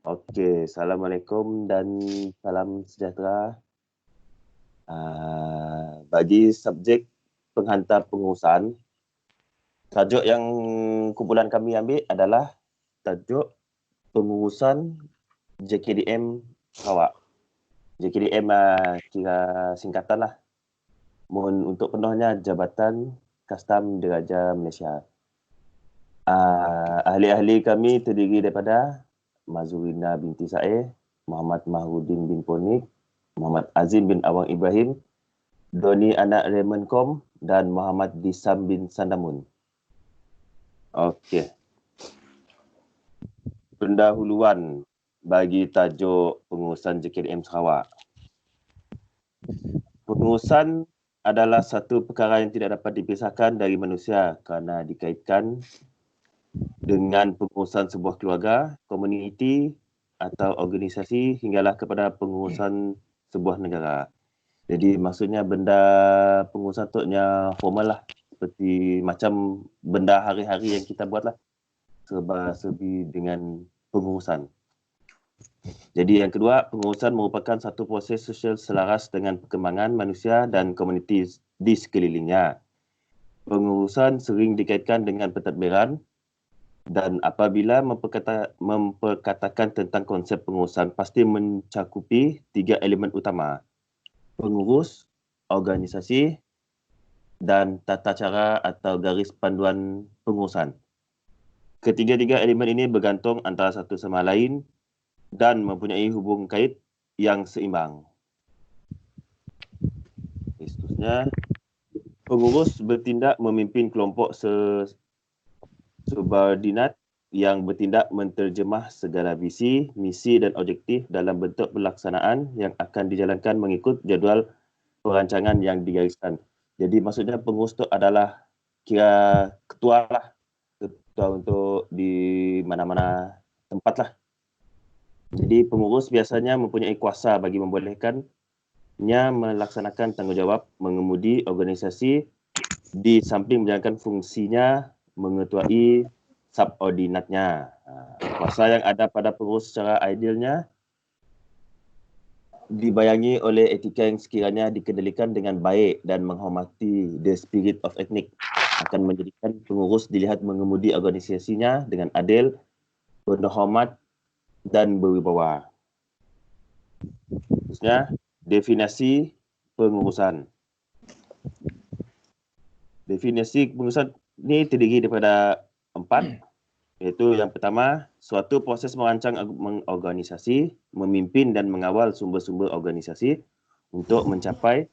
Okey, Assalamualaikum dan salam sejahtera. Bagi subjek penghantar pengurusan, tajuk yang kumpulan kami ambil adalah tajuk pengurusan JKDM Sarawak. JKDM kira singkatan lah. Untuk penuhnya Jabatan Kastam Diraja Malaysia. Ahli-ahli kami terdiri daripada Mazurina binti Sae, Muhammad Mahrudin bin Ponik, Muhammad Azim bin Awang Ibrahim, Doni anak Raymond Kom dan Muhammad Disam bin Sandamun. Okey. Pendahuluan bagi tajuk pengurusan JKDM Sarawak. Pengurusan adalah satu perkara yang tidak dapat dipisahkan dari manusia kerana dikaitkan dengan pengurusan sebuah keluarga, komuniti atau organisasi hinggalah kepada pengurusan sebuah negara. Jadi maksudnya benda pengurusan tu formal lah. Seperti macam benda hari-hari yang kita buat lah. Serba-serbi dengan pengurusan. Jadi yang kedua, pengurusan merupakan satu proses sosial selaras dengan perkembangan manusia dan komuniti di sekelilingnya. Pengurusan sering dikaitkan dengan pentadbiran, dan apabila memperkatakan tentang konsep pengurusan pasti mencakupi 3 elemen utama: pengurus, organisasi dan tata cara atau garis panduan pengurusan. Ketiga-tiga elemen ini bergantung antara satu sama lain dan mempunyai hubung kait yang seimbang. Seterusnya, pengurus bertindak memimpin kelompok subordinat yang bertindak menterjemah segala visi, misi dan objektif dalam bentuk pelaksanaan yang akan dijalankan mengikut jadual perancangan yang digariskan. Jadi maksudnya pengurus itu adalah kira ketua lah. Ketua untuk di mana-mana tempat lah. Jadi pengurus biasanya mempunyai kuasa bagi membolehkannya melaksanakan tanggungjawab mengemudi organisasi di samping menjalankan fungsinya mengetuai subordinatnya. Kuasa yang ada pada pengurus secara idealnya dibayangi oleh etika yang sekiranya dikendalikan dengan baik dan menghormati the spirit of ethnic akan menjadikan pengurus dilihat mengemudi organisasinya dengan adil, penuh hormat dan berwibawa. Terusnya, definisi pengurusan. Definisi pengurusan ini terdiri daripada 4, iaitu yang pertama, suatu proses merancang organisasi, memimpin dan mengawal sumber-sumber organisasi untuk mencapai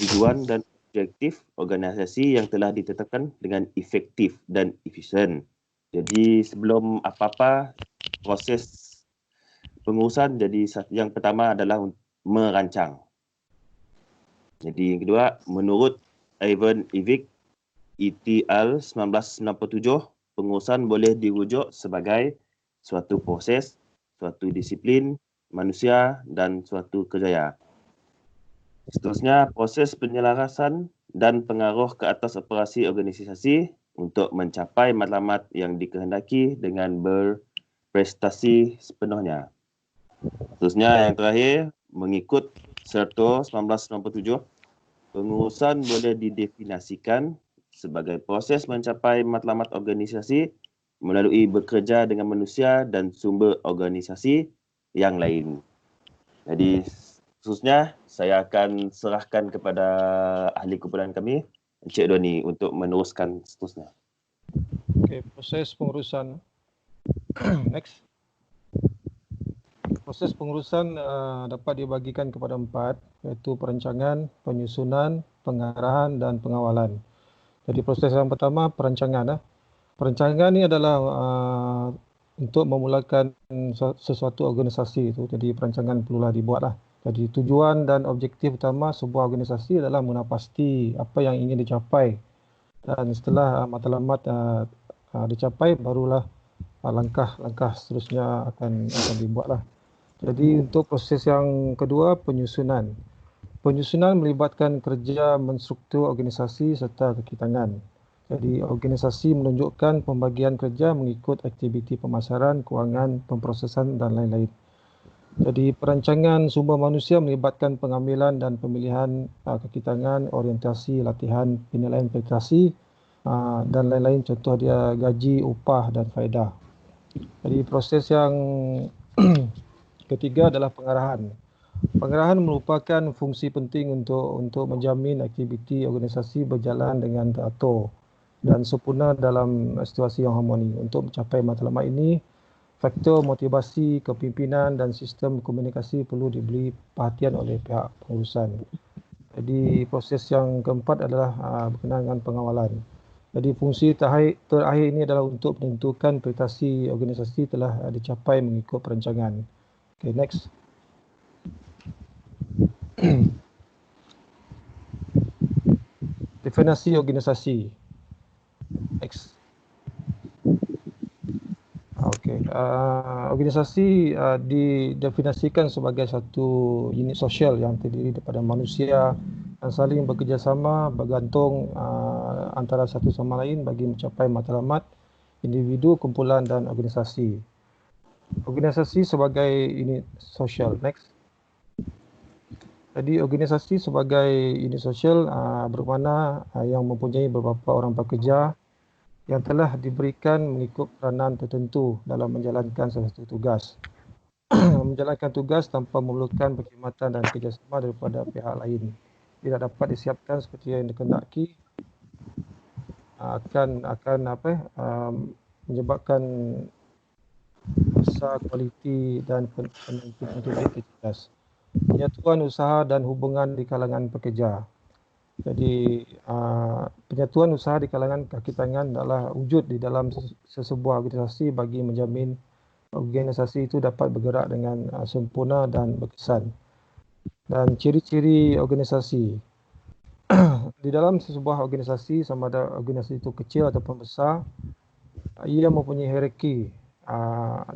tujuan dan objektif organisasi yang telah ditetapkan dengan efektif dan efisien. Jadi sebelum apa-apa proses pengurusan, jadi yang pertama adalah merancang. Jadi yang kedua, menurut Ivan Ivic ETL 1997, pengurusan boleh dirujuk sebagai suatu proses, suatu disiplin manusia dan suatu kerjaya. Seterusnya, proses penyelarasan dan pengaruh ke atas operasi organisasi untuk mencapai matlamat yang dikehendaki dengan berprestasi sepenuhnya. Seterusnya, yang terakhir, mengikut Serto 1997, pengurusan boleh didefinisikan sebagai proses mencapai matlamat organisasi melalui bekerja dengan manusia dan sumber organisasi yang lain. Jadi khususnya saya akan serahkan kepada ahli kumpulan kami, Encik Doni, untuk meneruskan seterusnya. Okey, proses pengurusan. Next. Proses pengurusan dapat dibagikan kepada 4, iaitu perancangan, penyusunan, pengarahan dan pengawalan. Jadi proses yang pertama, perancangan. Perancangan ni adalah untuk memulakan sesuatu organisasi itu. Jadi perancangan perlulah dibuatlah. Jadi tujuan dan objektif utama sebuah organisasi adalah menapasti apa yang ingin dicapai. Dan setelah matlamat dicapai, barulah langkah-langkah seterusnya akan dibuatlah. Jadi untuk proses yang kedua, penyusunan. Penyusunan melibatkan kerja menstruktur organisasi serta kaki tangan. Jadi organisasi menunjukkan pembagian kerja mengikut aktiviti pemasaran, kewangan, pemprosesan dan lain-lain. Jadi perancangan sumber manusia melibatkan pengambilan dan pemilihan kekitangan, orientasi, latihan, penilaian prestasi dan lain-lain. Contoh dia gaji, upah dan faedah. Jadi proses yang ketiga adalah pengarahan. Pengarahan merupakan fungsi penting untuk menjamin aktiviti organisasi berjalan dengan teratur dan sempurna dalam situasi yang harmoni. Untuk mencapai matlamat ini, faktor motivasi, kepimpinan dan sistem komunikasi perlu diberi perhatian oleh pihak pengurusan. Jadi proses yang keempat adalah berkenaan dengan pengawalan. Jadi fungsi terakhir ini adalah untuk menentukan prestasi organisasi telah dicapai mengikut perancangan. Okay, next. Definisi organisasi. Next. Okey, organisasi didefinisikan sebagai satu unit sosial yang terdiri daripada manusia yang saling bekerjasama, bergantung antara satu sama lain bagi mencapai matlamat individu, kumpulan dan organisasi. Organisasi sebagai unit sosial. Next. Jadi organisasi sebagai unit sosial bermakna yang mempunyai beberapa orang pekerja yang telah diberikan mengikut peranan tertentu dalam menjalankan sesuatu tugas. Menjalankan tugas tanpa memerlukan perkhidmatan dan kerjasama daripada pihak lain. Tidak dapat disiapkan seperti yang dikehendaki akan menyebabkan besar kualiti dan penentu tugas. Penyatuan usaha dan hubungan di kalangan pekerja. Jadi penyatuan usaha di kalangan kaki tangan adalah wujud di dalam sesebuah organisasi bagi menjamin organisasi itu dapat bergerak dengan sempurna dan berkesan. Dan ciri-ciri organisasi. Di dalam sesebuah organisasi, sama ada organisasi itu kecil ataupun besar, ia mempunyai hierarki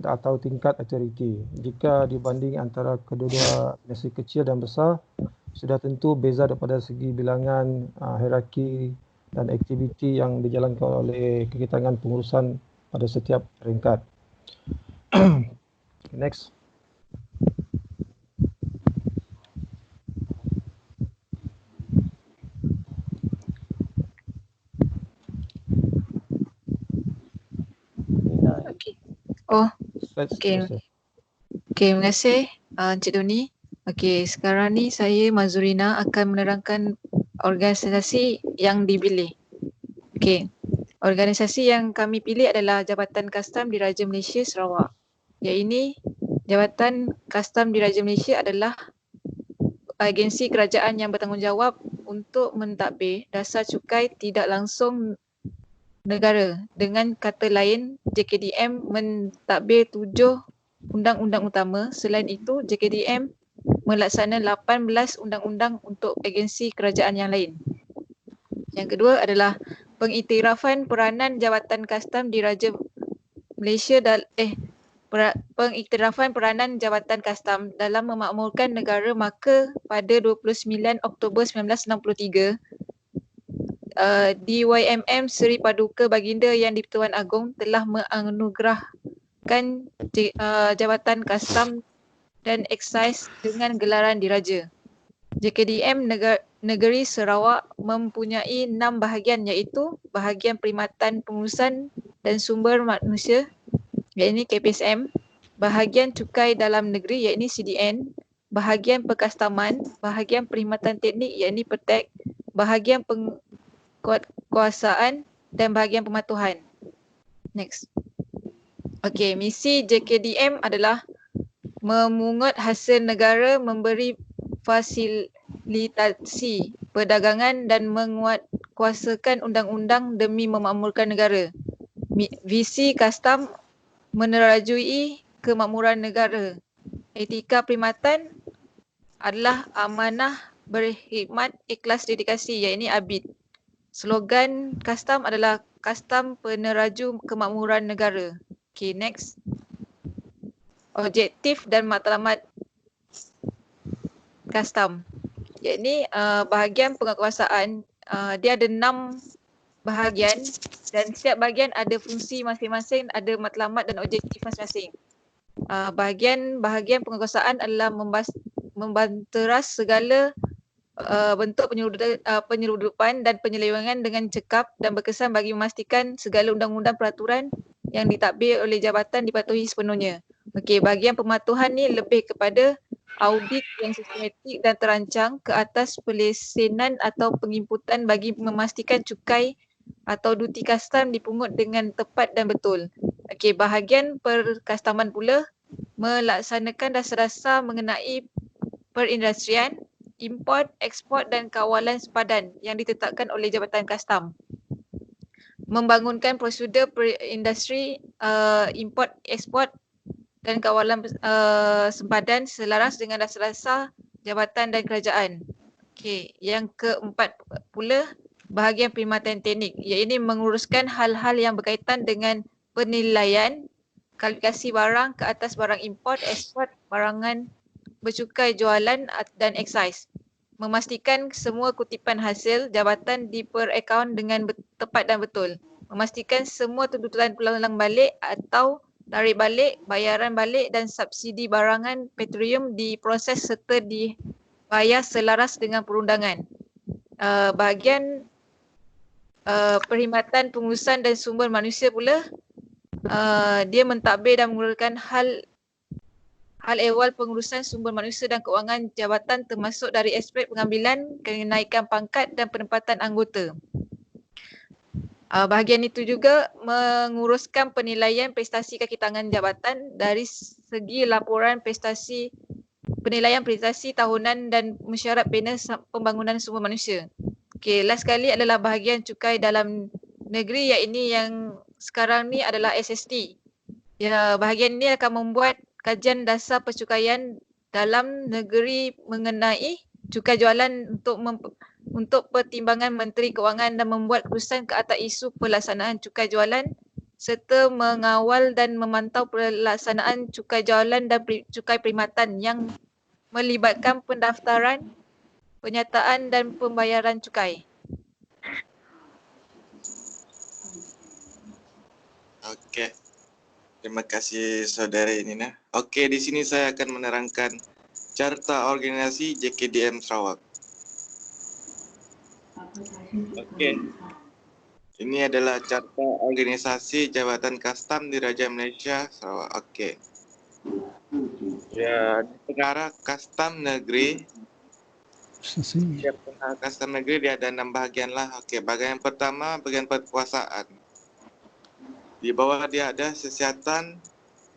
atau tingkat authority. Jika dibanding antara kedua-dua organisasi kecil dan besar, sudah tentu beza daripada segi bilangan, hierarki dan aktiviti yang dijalankan oleh kekitangan pengurusan pada setiap peringkat. Next. Okey. Oh, okey. Okey, terima kasih Encik Doni. Okey, sekarang ni saya Mazurina akan menerangkan organisasi yang dipilih. Okey. Organisasi yang kami pilih adalah Jabatan Kastam Diraja Malaysia Sarawak. Yang ini Jabatan Kastam Diraja Malaysia adalah agensi kerajaan yang bertanggungjawab untuk mentadbir dasar cukai tidak langsung negara. Dengan kata lain, JKDM mentadbir 7 undang-undang utama. Selain itu, JKDM melaksanakan 18 undang-undang untuk agensi kerajaan yang lain. Yang kedua adalah pengiktirafan peranan Jabatan Kastam Diraja Malaysia pengiktirafan peranan Jabatan Kastam dalam memakmurkan negara Melaka pada 29 Oktober 1963. DYMM Seri Paduka Baginda Yang di-Pertuan Agong telah menganugerahkan Jabatan Kastam dan Eksais dengan gelaran diraja. JKDM Negeri Sarawak mempunyai 6 bahagian, iaitu bahagian perkhidmatan pengurusan dan sumber manusia, iaitu KPSM, bahagian cukai dalam negeri, iaitu CDN, bahagian perkastaman, bahagian perkhidmatan teknik, iaitu PERTEK, bahagian penguasaan dan bahagian pematuhan. Next. Okey, misi JKDM adalah memungut hasil negara, memberi fasilitasi perdagangan dan menguatkuasakan undang-undang demi memakmurkan negara. Visi kastam menerajui kemakmuran negara. Etika perkhidmatan adalah amanah, berkhidmat, ikhlas, dedikasi, iaitu ABID. Slogan kastam adalah kastam peneraju kemakmuran negara. Okay, next. Objektif dan matlamat kastam. Iaitu bahagian penguasaan, dia ada 6 bahagian dan setiap bahagian ada fungsi masing-masing, ada matlamat dan objektif masing-masing. Bahagian penguasaan adalah membanteras segala bentuk penyeludupan dan penyelewengan dengan cekap dan berkesan bagi memastikan segala undang-undang peraturan yang ditadbir oleh jabatan dipatuhi sepenuhnya. Okey, bahagian pematuhan ni lebih kepada audit yang sistematik dan terancang ke atas pelesenan atau penginputan bagi memastikan cukai atau duti kastam dipungut dengan tepat dan betul. Okey, bahagian perkastaman pula melaksanakan dasar-dasar mengenai perindustrian, import, ekspor dan kawalan sepadan yang ditetapkan oleh Jabatan Kastam. Membangunkan prosedur perindustri, import, ekspor dan kawalan sempadan selaras dengan dasar-dasar jabatan dan kerajaan. Okey, yang keempat pula bahagian perkhidmatan teknik, iaitu menguruskan hal-hal yang berkaitan dengan penilaian, kualifikasi barang ke atas barang import, ekspor, barangan bercukai jualan dan excise. Memastikan semua kutipan hasil jabatan diperakaunt dengan tepat dan betul. Memastikan semua tuntutan pulang balik atau tarik balik, bayaran balik dan subsidi barangan petroleum diproses serta dibayar selaras dengan perundangan. Bahagian perkhidmatan pengurusan dan sumber manusia pula, dia mentadbir dan menguruskan hal ehwal pengurusan sumber manusia dan keuangan jabatan termasuk dari aspek pengambilan, kenaikan pangkat dan penempatan anggota. Bahagian itu juga menguruskan penilaian prestasi kaki tangan jabatan dari segi laporan penilaian prestasi tahunan dan mesyuarat panel pembangunan sumber manusia. Okey, last sekali adalah bahagian cukai dalam negeri, iaitu yang sekarang ni adalah SST. Ya, bahagian ini akan membuat kajian dasar percukaian dalam negeri mengenai cukai jualan untuk pertimbangan Menteri Kewangan dan membuat keputusan ke atas isu pelaksanaan cukai jualan serta mengawal dan memantau pelaksanaan cukai jualan dan cukai perkhidmatan yang melibatkan pendaftaran, penyataan dan pembayaran cukai. Okey. Terima kasih Saudari Nina. Okey, di sini saya akan menerangkan Carta Organisasi JKDM Sarawak. Okey. Ini adalah Carta Organisasi Jabatan Kastam Diraja Malaysia Sarawak. Okey. Ya, negara kastam negeri. Kastam negeri dia ada 6 bahagian lah. Okey, bahagian pertama bahagian perkuasaan. Di bawah dia ada siasatan,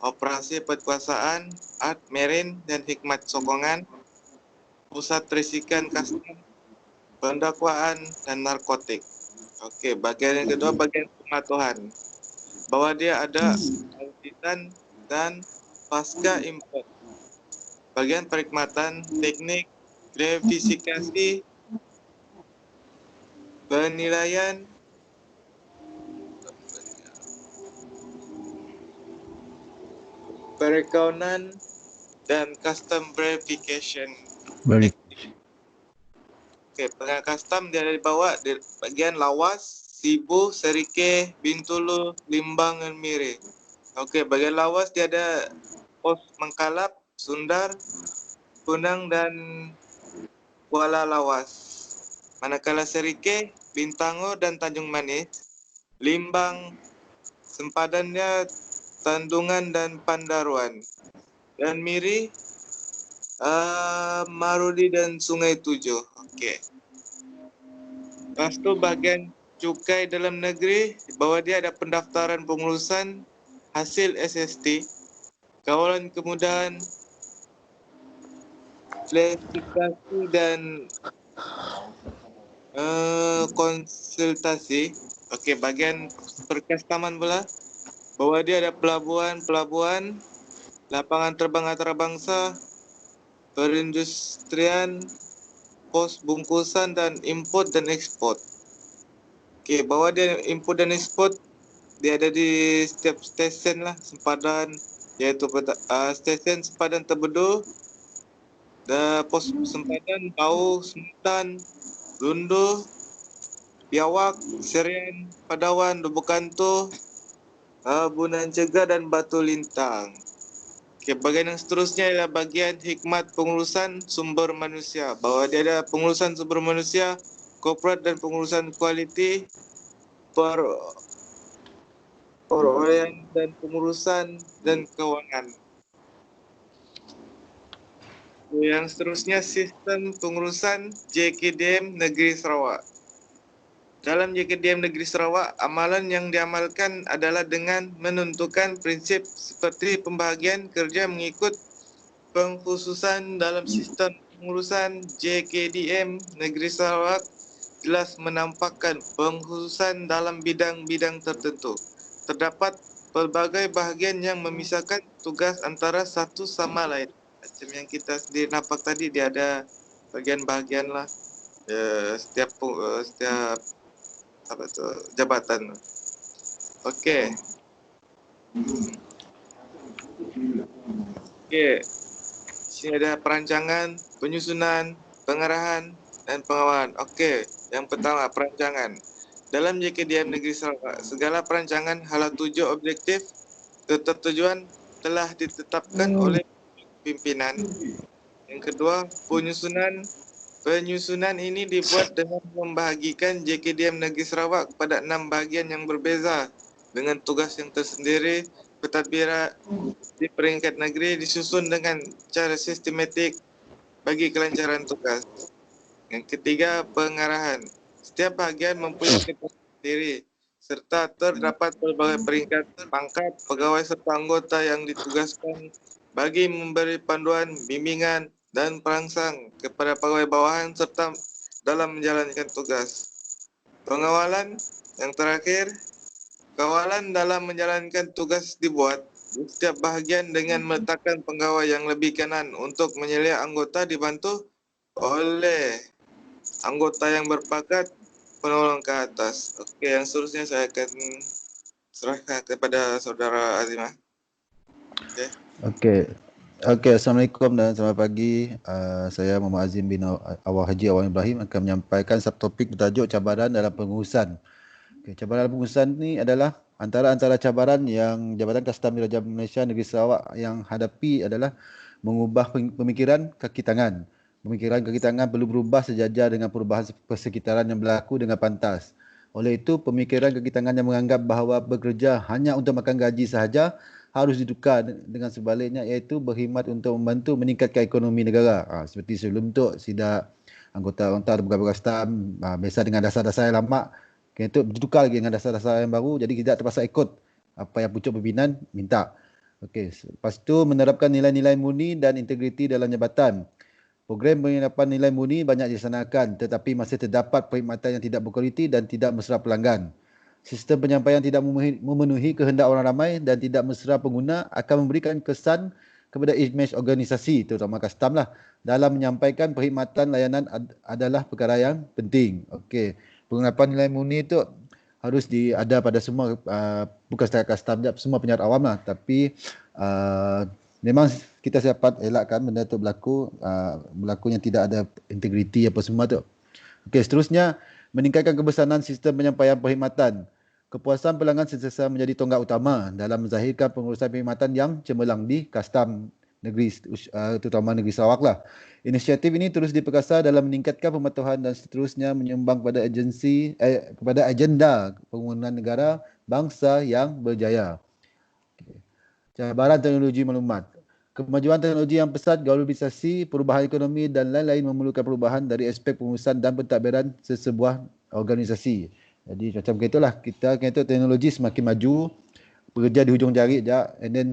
operasi perkuasaan, art, merin dan hikmat sokongan, pusat risikan kastam, pendakwaan dan narkotik. Okey, bahagian yang kedua bahagian pematuhan. Bawah dia ada auditan dan pasca import. Bahagian perkhidmatan, teknik, verifikasi, penilaian, perakaunan dan custom verification. Okey, pengawas custom dia ada di bawah di bahagian Lawas, Sibu, Serike, Bintulu, Limbang dan Miri. Okey, bahagian Lawas dia ada Pos Mengkalap, Sundar, Kunang dan Kuala Lawas. Manakala Serike, Bintango dan Tanjung Manis, Limbang, sempadannya Tandungan dan Pandaruan. Dan Miri, Marudi dan Sungai Tujuh. Okey. Lepas tu bahagian cukai dalam negeri, di bawah dia ada pendaftaran pengurusan hasil SST, kawalan kemudahan, klasifikasi dan konsultasi. Okey, bahagian perkastaman pula. Bawah dia ada pelabuhan, lapangan terbang antarabangsa, perindustrian, pos bungkusan dan import dan ekspor. Okey, bawah dia import dan ekspor dia ada di setiap stesen lah sempadan, iaitu stesen sempadan Terbedu, pos sempadan Bau, Sementan, Lundu, Biawak, Serian, Padawan, Dubukanto, Bunan Cegah dan Batu Lintang. Okey, bahagian yang seterusnya adalah bahagian hikmat pengurusan sumber manusia. Bahawa dia ada pengurusan sumber manusia, korporat dan pengurusan kualiti, perolehan dan pengurusan dan kewangan. Yang seterusnya sistem pengurusan JKDM Negeri Sarawak. Dalam JKDM Negeri Sarawak, amalan yang diamalkan adalah dengan menentukan prinsip seperti pembahagian kerja mengikut pengkhususan dalam sistem pengurusan JKDM Negeri Sarawak jelas menampakkan pengkhususan dalam bidang-bidang tertentu. Terdapat pelbagai bahagian yang memisahkan tugas antara satu sama lain. Macam yang kita sendiri nampak tadi, dia ada bahagian-bahagian lah setiap apa tu, jabatan. Okey. Okey. Sini ada perancangan, penyusunan, pengarahan dan pengawalan. Okey, yang pertama perancangan. Dalam JKDM Negeri Sarawak, segala perancangan hala tuju objektif tujuan telah ditetapkan oleh pimpinan. Yang kedua, penyusunan. Penyusunan ini dibuat dengan membahagikan JKDM Negeri Sarawak kepada 6 bahagian yang berbeza dengan tugas yang tersendiri. Pentadbiran di peringkat negeri disusun dengan cara sistematik bagi kelancaran tugas. Yang ketiga, pengarahan. Setiap bahagian mempunyai tugas sendiri serta terdapat pelbagai peringkat, pangkat, pegawai serta anggota yang ditugaskan bagi memberi panduan, bimbingan dan perangsang kepada pegawai bawahan serta dalam menjalankan tugas. Pengawalan yang terakhir, kawalan dalam menjalankan tugas dibuat di setiap bahagian dengan meletakkan pegawai yang lebih kanan untuk menyelia anggota dibantu oleh anggota yang berpangkat penolong ke atas. Okey, yang seterusnya saya akan serahkan kepada saudara Azimah. Okey. Okey, Assalamualaikum dan selamat pagi. Saya Muhammad Azim bin Awal Haji Awal Ibrahim akan menyampaikan subtopik bertajuk cabaran dalam pengurusan. Okay, cabaran dalam pengurusan ni adalah antara cabaran yang Jabatan Kastam Diraja Malaysia Negeri Sarawak yang hadapi adalah mengubah pemikiran kaki tangan. Pemikiran kaki tangan perlu berubah sejajar dengan perubahan persekitaran yang berlaku dengan pantas. Oleh itu, pemikiran kaki tangan yang menganggap bahawa bekerja hanya untuk makan gaji sahaja harus ditukar dengan sebaliknya, iaitu berkhidmat untuk membantu meningkatkan ekonomi negara. Seperti sebelum tu, SIDA, anggota pegawai Kastam biasa dengan dasar-dasar yang lama, itu ditukar lagi dengan dasar-dasar yang baru, jadi tidak terpaksa ikut apa yang pucuk pimpinan minta. Okey, lepas tu menerapkan nilai-nilai murni dan integriti dalam jabatan. Program penginapan nilai murni banyak dilaksanakan, tetapi masih terdapat perkhidmatan yang tidak berkualiti dan tidak mesra pelanggan. Sistem penyampaian tidak memenuhi kehendak orang ramai dan tidak mesra pengguna akan memberikan kesan kepada imej organisasi, terutama Kastam lah, dalam menyampaikan perkhidmatan layanan adalah perkara yang penting. Okey, penginapan nilai murni itu harus ada pada semua, bukan setakat Kastam, semua penyiaran awam lah. Tapi memang kita dapat elakkan benda itu berlaku yang tidak ada integriti apa semua tu. Okey, seterusnya meningkatkan kebesaran sistem penyampaian perkhidmatan. Kepuasan pelanggan sentiasa menjadi tonggak utama dalam menzahirkan pengurusan perkhidmatan yang cemerlang di Kastam negeri, terutama Negeri Sarawak lah. Inisiatif ini terus diperkasa dalam meningkatkan pematuhan dan seterusnya menyumbang kepada kepada agenda pembangunan negara bangsa yang berjaya. Cabaran teknologi maklumat. Kemajuan teknologi yang pesat, globalisasi, perubahan ekonomi dan lain-lain memerlukan perubahan dari aspek pengurusan dan pentadbiran sesebuah organisasi. Jadi macam itulah, kita kata teknologi semakin maju, bekerja di hujung jari je, and then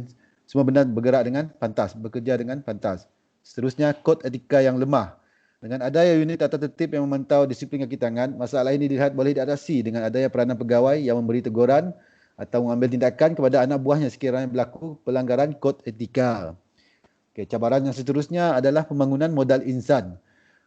semua benda bergerak dengan pantas, bekerja dengan pantas. Seterusnya, kod etika yang lemah. Dengan adanya unit tata tertib yang memantau disiplin kaki tangan, masalah ini dilihat boleh diatasi dengan adanya peranan pegawai yang memberi teguran atau mengambil tindakan kepada anak buahnya sekiranya berlaku pelanggaran kod etika. Okay, cabaran yang seterusnya adalah pembangunan modal insan.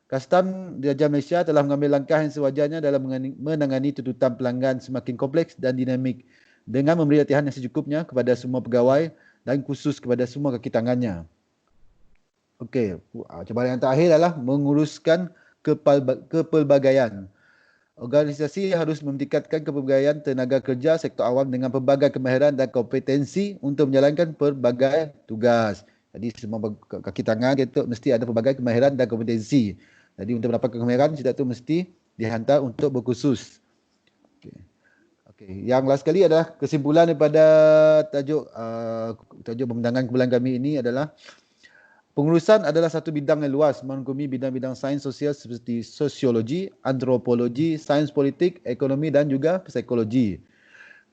Kastam Diraja Malaysia telah mengambil langkah yang sewajarnya dalam menangani tuntutan pelanggan semakin kompleks dan dinamik dengan memberi latihan yang secukupnya kepada semua pegawai dan khusus kepada semua kaki tangannya. Okey, cabaran yang terakhir adalah menguruskan kepelbagaian. Organisasi harus meningkatkan kepelbagaian tenaga kerja sektor awam dengan pelbagai kemahiran dan kompetensi untuk menjalankan pelbagai tugas. Jadi semua kaki tangan itu mesti ada pelbagai kemahiran dan kompetensi. Jadi untuk mendapatkan kemahiran, syarat itu mesti dihantar untuk berkursus. Okey. Yang last sekali adalah kesimpulan daripada tajuk pembentangan kumpulan kami ini adalah pengurusan adalah satu bidang yang luas merangkumi bidang-bidang sains sosial seperti sosiologi, antropologi, sains politik, ekonomi dan juga psikologi.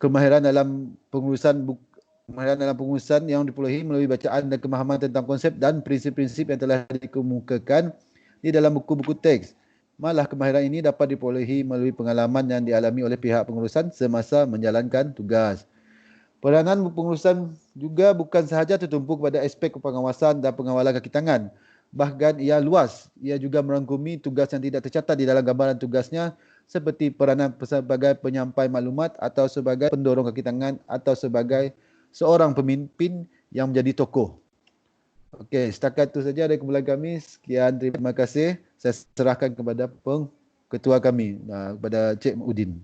Kemahiran dalam pengurusan yang diperolehi melalui bacaan dan pemahaman tentang konsep dan prinsip-prinsip yang telah dikemukakan di dalam buku-buku teks. Malah kemahiran ini dapat diperolehi melalui pengalaman yang dialami oleh pihak pengurusan semasa menjalankan tugas. Peranan pengurusan juga bukan sahaja tertumpu pada aspek pengawasan dan pengawalan kaki tangan. Bahkan ia luas. Ia juga merangkumi tugas yang tidak tercatat di dalam gambaran tugasnya seperti peranan sebagai penyampai maklumat atau sebagai pendorong kaki tangan atau sebagai seorang pemimpin yang menjadi tokoh. Okey, setakat itu saja dari kumpulan kami. Sekian, terima kasih. Saya serahkan kepada ketua kami, kepada Cik Udin.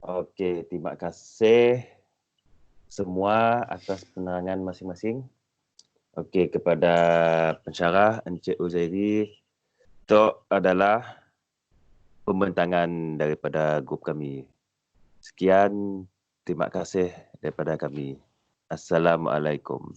Okey, terima kasih semua atas penerangan masing-masing. Okey, kepada pensyarah Encik Uzairi, itu adalah pembentangan daripada grup kami. Sekian, terima kasih daripada kami. Assalamualaikum.